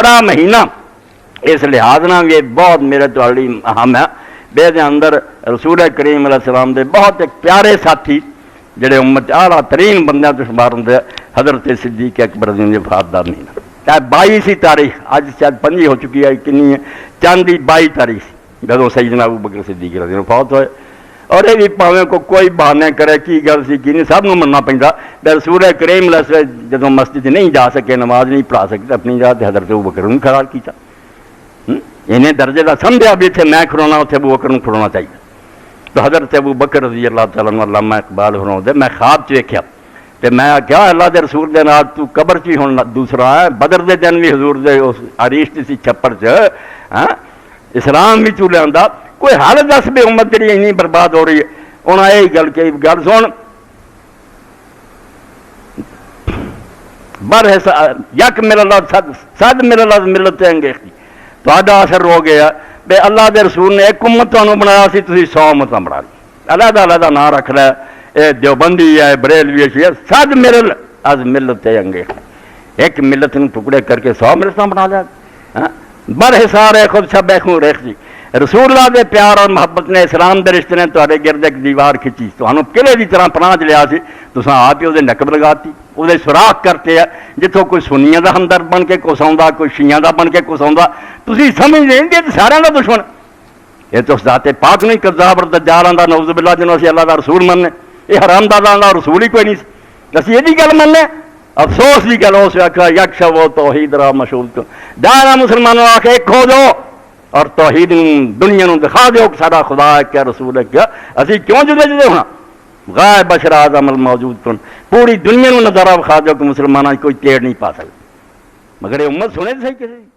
پیارا مہینہ اس لحاظ نہ بھی بہت میرے تو اہم ہے بے دے اندر رسول کریم علیہ السلام دے بہت ایک پیارے ساتھی جڑے امت اعلیٰ ترین بندیاں تو شمار ہوں حضرت صدیق اکبر رضی اللہ عنہ وفات دا مہینہ 22 تاریخ اج شاید 5 ہو چکی ہے کنی ہے چاندی 22 تاریخ جدوں سیدنا ابو بکر صدیق رضی اللہ عنہ فوت ہوئے اور یہ بھی پاویں کو کوئی بہانے کرے کی گل سی کی نہیں سب نوں مننا پیندا رسول کریم علیہ السلام جدوں مسجد نہیں جا سکے نماز نہیں پڑھا سکتے اپنی جگہ تے حضرت ابو بکر نوں کھڑا کیتا انہیں درجے کا سمجھا بھی اتنے میں کھڑونا اتنے ابو بکر کھڑونا چاہیے تو حضرت ابو بکر رضی اللہ تعالیٰ عنہ علامہ اقبال فرماؤں دے میں خواب چ ویکھیا تے میں کیا اللہ دے رسول دے نال تو قبر چ ہن دوسرا ہے بدر دے دن بھی حضور دے اس عریش سی چھپڑ چ اسلام بھی تو لیندا کوئی حال دس بھی امت تیری اینی برباد ہو رہی ہے انہاں یہی گل کہ گل سن بر یک مل اللہ صد مل اللہ ملت انگیختی تو اثر ہو گیا بے اللہ دے رسول نے ایک امت تمہیں بنایا سی تھی 100 امتاں بنا لی علیحدہ علیحدہ نام رکھ لے اے دیوبندی ہے بریلوی ہے صد ملل از ملت انگیختی ایک ملت نے ٹکڑے کر کے 100 ملتاں بنا لیا بر حسار خود شب خوں ریخ جی رسول اللہ دے پیار اور محبت نے اسلام دے رشتے نے تہاڈے گرد ایک دیوار کھچی تمہیں قلعے کی طرح پناہ چ لیا سی تساں آپ ہی وہ نقب لگاتی وہ سوراخ کرتے ہیں جتوں کوئی سنیاں دا ہمدرد بن کے کچھ آؤں کوئی شیعہ دا بن کے کچھ آؤں تسی سمجھ نہیں یہ سارے کا دشمن یہ تو ذات پاک نہیں کذاب اور دجال آندا نعوذ باللہ جنوں اسی اللہ دا رسول مننے یہ حرام دا اللہ رسول ہی کوئی نہیں اسی یہ گل مننے افسوس کی گل اس آخیا یک شب و توحید را مشہور تو دائرہ مسلمانوں آ کے ایک ہو دو اور توحید دنیا نو دکھا دیو کہ سارا خدا ہے کیا رسول ہے کیا اسی کیوں جدے جدے ہونا غائب بشراز عمل موجود کن پوری دنیا نو نظارہ بکھا دیو کہ مسلمانوں کوئی تیڑ نہیں پا سکتا مگر یہ امت سنے صحیح کسی